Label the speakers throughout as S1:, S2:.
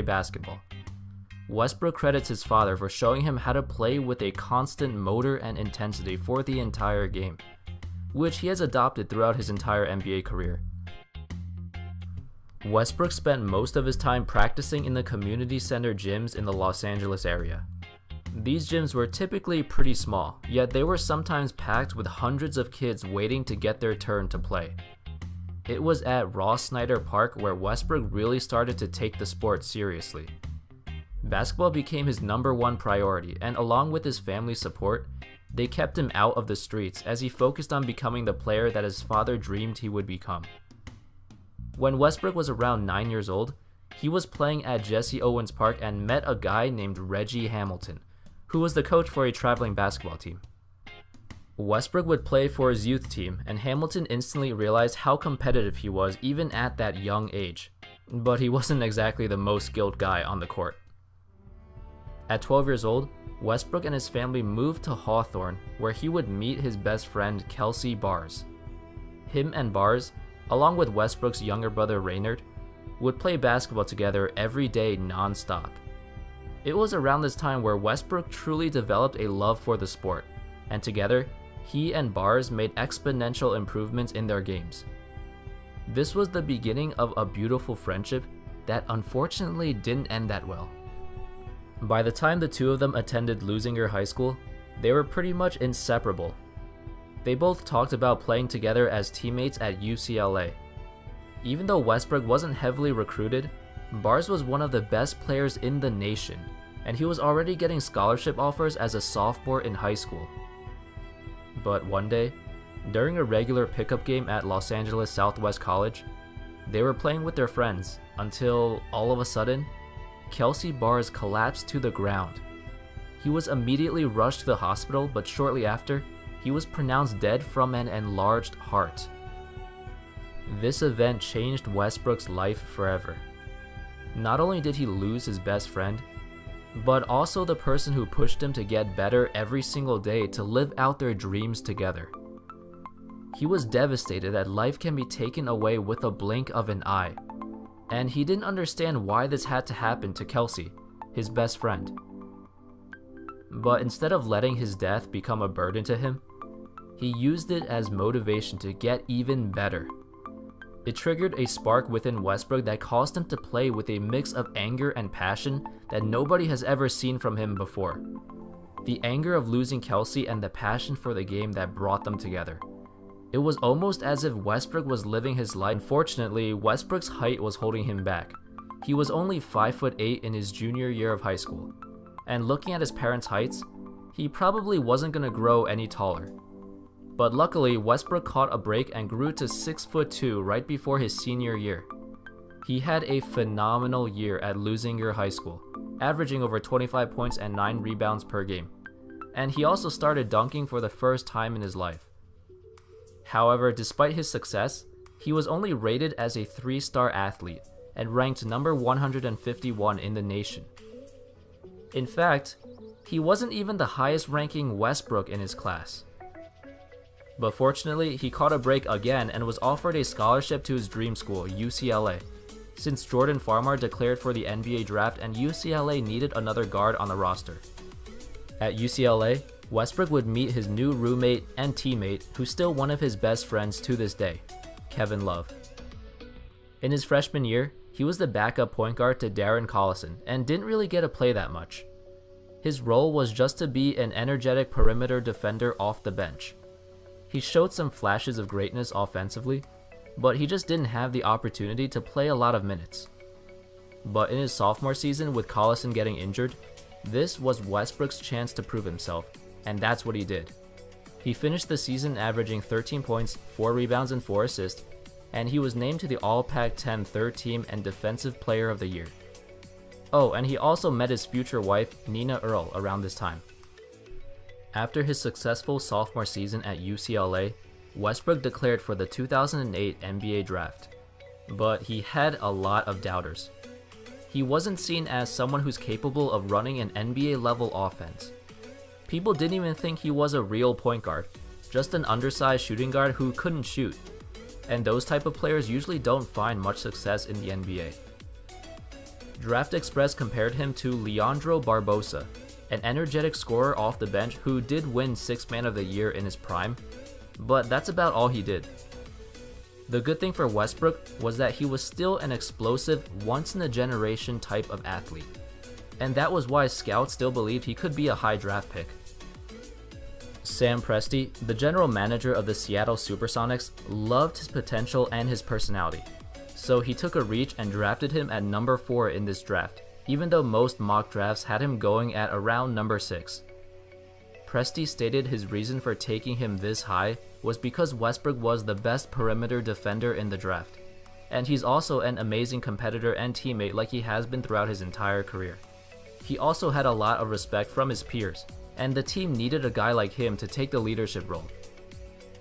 S1: play basketball. Westbrook credits his father for showing him how to play with a constant motor and intensity for the entire game, which he has adopted throughout his entire NBA career. Westbrook spent most of his time practicing in the community center gyms in the Los Angeles area. These gyms were typically pretty small, yet they were sometimes packed with hundreds of kids waiting to get their turn to play. It was at Ross Snyder Park where Westbrook really started to take the sport seriously. Basketball became his #1 priority, and along with his family's support, they kept him out of the streets as he focused on becoming the player that his father dreamed he would become. When Westbrook was around 9 years old, he was playing at Jesse Owens Park and met a guy named Reggie Hamilton, who was the coach for a traveling basketball team. Westbrook would play for his youth team, and Hamilton instantly realized how competitive he was even at that young age, but he wasn't exactly the most skilled guy on the court. At 12 years old, Westbrook and his family moved to Hawthorne, where he would meet his best friend Kelsey Bars. Him and Bars, along with Westbrook's younger brother Raynard, would play basketball together every day non-stop. It was around this time where Westbrook truly developed a love for the sport, and together, he and Bars made exponential improvements in their games. This was the beginning of a beautiful friendship that unfortunately didn't end that well. By the time the two of them attended Lusinger High School, they were pretty much inseparable. They both talked about playing together as teammates at UCLA. Even though Westbrook wasn't heavily recruited, Bars was one of the best players in the nation, and he was already getting scholarship offers as a sophomore in high school. But one day, during a regular pickup game at Los Angeles Southwest College, they were playing with their friends until, all of a sudden, Kelsey Bars collapsed to the ground. He was immediately rushed to the hospital, but shortly after, he was pronounced dead from an enlarged heart. This event changed Westbrook's life forever. Not only did he lose his best friend, but also the person who pushed him to get better every single day to live out their dreams together. He was devastated that life can be taken away with a blink of an eye, and he didn't understand why this had to happen to Kelsey, his best friend. But instead of letting his death become a burden to him, he used it as motivation to get even better. It triggered a spark within Westbrook that caused him to play with a mix of anger and passion that nobody has ever seen from him before. The anger of losing Kelsey and the passion for the game that brought them together. It was almost as if Westbrook was living his life. Unfortunately, Westbrook's height was holding him back. He was only 5'8" in his junior year of high school, and looking at his parents' heights, he probably wasn't going to grow any taller. But luckily, Westbrook caught a break and grew to 6'2" right before his senior year. He had a phenomenal year at Lusinger High School, averaging over 25 points and 9 rebounds per game. And he also started dunking for the first time in his life. However, despite his success, he was only rated as a 3-star athlete and ranked number 151 in the nation. In fact, he wasn't even the highest ranking Westbrook in his class. But fortunately, he caught a break again and was offered a scholarship to his dream school, UCLA, since Jordan Farmar declared for the NBA draft and UCLA needed another guard on the roster. At UCLA, Westbrook would meet his new roommate and teammate, who's still one of his best friends to this day, Kevin Love. In his freshman year, he was the backup point guard to Darren Collison and didn't really get to play that much. His role was just to be an energetic perimeter defender off the bench. He showed some flashes of greatness offensively, but he just didn't have the opportunity to play a lot of minutes. But in his sophomore season with Collison getting injured, this was Westbrook's chance to prove himself, and that's what he did. He finished the season averaging 13 points, 4 rebounds, and 4 assists, and he was named to the All-Pac-10 Third Team and Defensive Player of the Year. Oh, and he also met his future wife, Nina Earl, around this time. After his successful sophomore season at UCLA, Westbrook declared for the 2008 NBA draft, but he had a lot of doubters. He wasn't seen as someone who's capable of running an NBA-level offense. People didn't even think he was a real point guard, just an undersized shooting guard who couldn't shoot, and those type of players usually don't find much success in the NBA. Draft Express compared him to Leandro Barbosa, an energetic scorer off the bench who did win 6th Man of the Year in his prime, but that's about all he did. The good thing for Westbrook was that he was still an explosive, once-in-a-generation type of athlete, and that was why scouts still believed he could be a high draft pick. Sam Presti, the general manager of the Seattle Supersonics, loved his potential and his personality, so he took a reach and drafted him at number 4 in this draft, even though most mock drafts had him going at around number 6. Presti stated his reason for taking him this high was because Westbrook was the best perimeter defender in the draft, and he's also an amazing competitor and teammate like he has been throughout his entire career. He also had a lot of respect from his peers, and the team needed a guy like him to take the leadership role.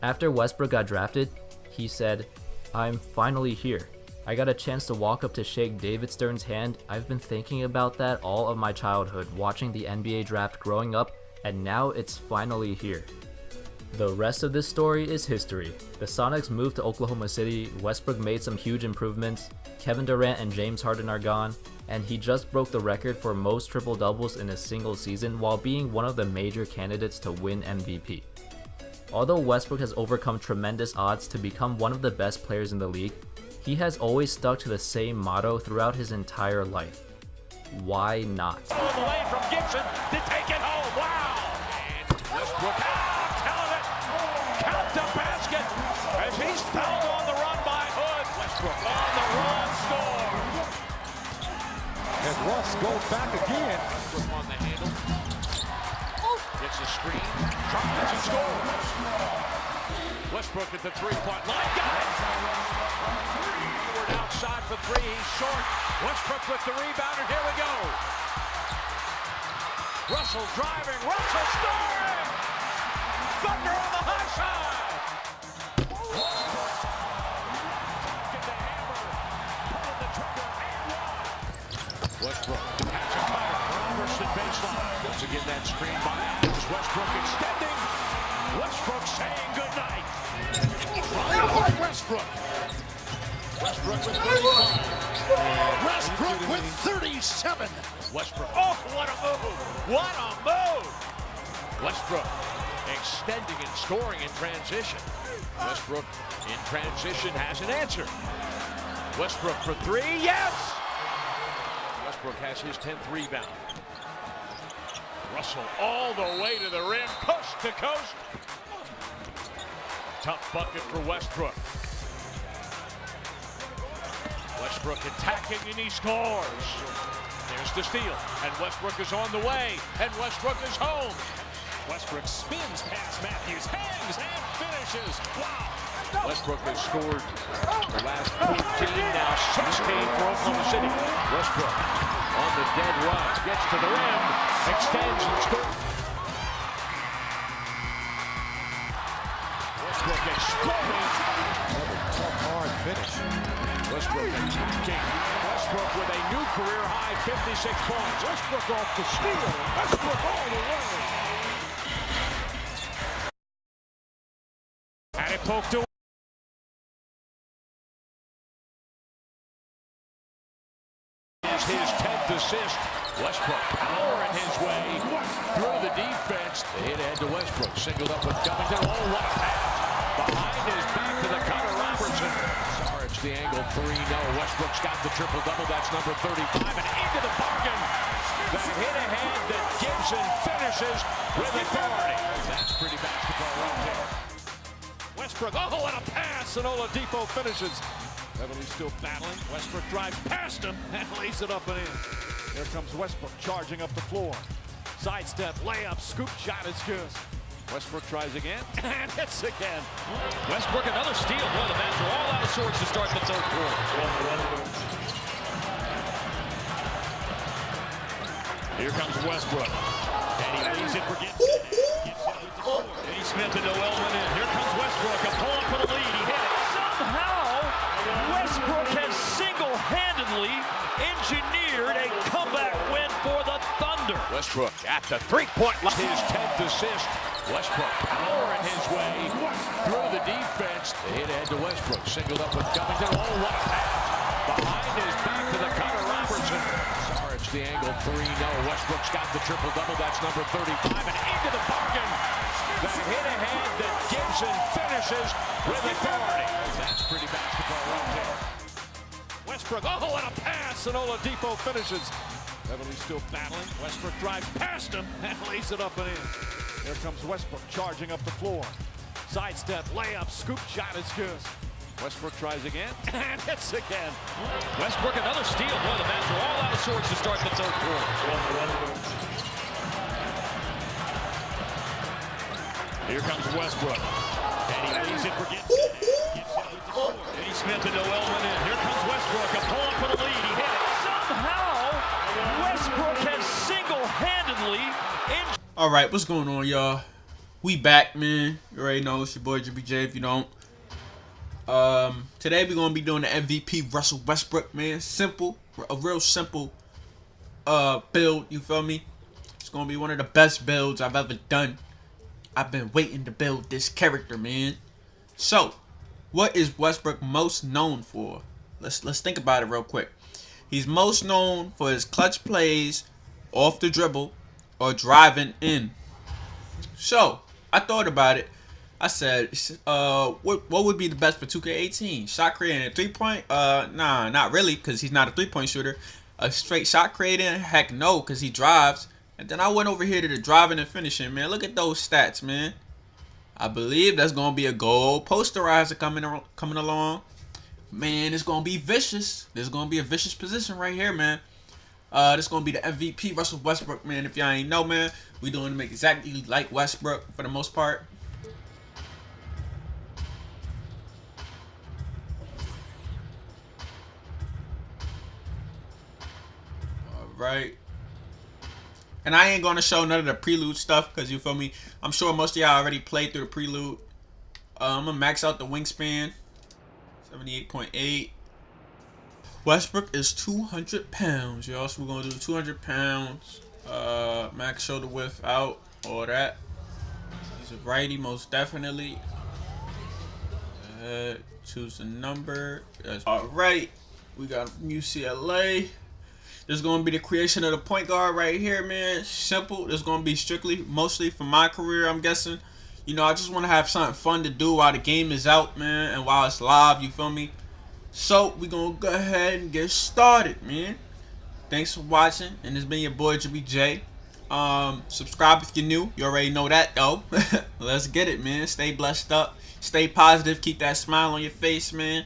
S1: After Westbrook got drafted, he said, "I'm finally here. I got a chance to walk up to shake David Stern's hand. I've been thinking about that all of my childhood, watching the NBA draft growing up, and now it's finally here." The rest of this story is history. The Sonics moved to Oklahoma City, Westbrook made some huge improvements, Kevin Durant and James Harden are gone, and he just broke the record for most triple-doubles in a single season while being one of the major candidates to win MVP. Although Westbrook has overcome tremendous odds to become one of the best players in the league, he has always stuck to the same motto throughout his entire life: why not?
S2: Away from Gibson to take it home. Wow! And Westbrook, count it! Count the basket as he's fouled on the run by Hood. Westbrook on the run, scores.
S3: And Russ goes back again.
S2: Westbrook on the handle. Gets a screen, tries and scores. Westbrook at the three-point line, got it! Forward outside for three, he's short. Westbrook with the rebound, and here we go. Russell driving, Russell scoring! Thunder on the high side! Get the hammer, pulling the trigger, and one. Westbrook has a cutter, Robertson baseline. Once again, that screen by Adams. Westbrook extending. Westbrook saying goodnight. Westbrook. Westbrook with 35. Westbrook with 37. Westbrook. Oh, what a move! What a move! Westbrook extending and scoring in transition. Westbrook in transition has an answer. Westbrook for three. Yes! Westbrook has his 10th rebound. Russell all the way to the rim, coast to coast. Tough bucket for Westbrook. Westbrook attacking and he scores. There's the steal, and Westbrook is on the way, and Westbrook is home. Westbrook spins past Matthews, hangs and finishes. Wow! Westbrook has scored the last 14, now 16 for Oklahoma City. Westbrook on the dead run, gets to the rim, extends and scores. Westbrook exploding.
S3: Another tough, hard finish.
S2: Westbrook attacking. Westbrook with a new career high 56 points. Westbrook off the steal. Westbrook all the way. And it poked away. His 10th assist. Westbrook powering his way through the defense. The hit ahead to Westbrook. Singled up with Covington. Oh, what a pass. Behind his back to the cutter, Robertson. Sarge the angle three. No, Westbrook's got the triple-double. That's number 35. And into the bargain. The hit ahead that Gibson finishes with authority. That's pretty basketball right there. Westbrook. Oh, what a pass. And Oladipo finishes. Beverly still battling. Westbrook drives past him and lays it up and in. Here comes Westbrook charging up the floor. Sidestep, layup, scoop shot is good. Westbrook tries again and hits again. Westbrook another steal. Boy, the Mavs are all out of sorts to start the third quarter. Here comes Westbrook. And he leaves it for Gibson. Eddie Smith and Noel went in. Here comes Westbrook. A pull-up for the lead. He hit it. Somehow, Westbrook has single-handedly engineered a comeback win for the Thunder. Westbrook at the three-point line. His 10th assist. Westbrook powering his way through the defense. The hit ahead to Westbrook. Singled up with Covington. Oh, what a pass. Behind his back to the cutter, Robertson. Here's the angle, three, no. Westbrook's got the triple-double, that's number 35, and into the bargain. The hit-ahead that Gibson finishes with authority. That's pretty basketball right there. Westbrook, oh, and a pass, and Oladipo finishes. Beverly still battling. Westbrook drives past him and lays it up and in. Here comes Westbrook charging up the floor. Sidestep, layup, scoop shot is good. Westbrook tries again, and hits again.
S4: Westbrook, another steal. Boy, the Mavs are all out of sorts to start the third quarter.
S2: Here comes Westbrook, and he lays it for Gibson.
S4: Eddie Smith and Noel went in. Here comes Westbrook, a pull for the lead. He hit it. Somehow, Westbrook has single-handedly injured.
S5: All right, what's going on, y'all? We back, man. You already know it's your boy JBJ if you don't. Today we're gonna be doing the MVP Russell Westbrook, man. Simple, a real simple build, you feel me? It's gonna be one of the best builds I've ever done. I've been waiting to build this character, man. So, what is Westbrook most known for? Let's think about it real quick. He's most known for his clutch plays off the dribble or driving in. So, I thought about it. I said, what would be the best for 2K18? Shot creating a three-point? Nah, not really, because he's not a three-point shooter. A straight shot creating? Heck no, because he drives. And then I went over here to the driving and finishing, man. Look at those stats, man. I believe that's going to be a goal posterizer coming along. Man, it's going to be vicious. There's going to be a vicious position right here, man. This is going to be the MVP Russell Westbrook, man. If y'all ain't know, man, we doing him exactly like Westbrook for the most part. Right, and I ain't gonna show none of the prelude stuff because you feel me. I'm sure most of y'all already played through the prelude. I'm gonna max out the wingspan, 78.8. Westbrook is 200 pounds, y'all. So we're gonna do 200 pounds. Max shoulder width out, all that. He's a righty, most definitely. Choose a number. All right, we got UCLA. This is going to be the creation of the point guard right here, man. Simple. This is going to be strictly, mostly for my career, I'm guessing. You know, I just want to have something fun to do while the game is out, man, and while it's live, you feel me? So, we're going to go ahead and get started, man. Thanks for watching, and it's been your boy, JBJ. Subscribe if you're new. You already know that, though. Let's get it, man. Stay blessed up. Stay positive. Keep that smile on your face, man.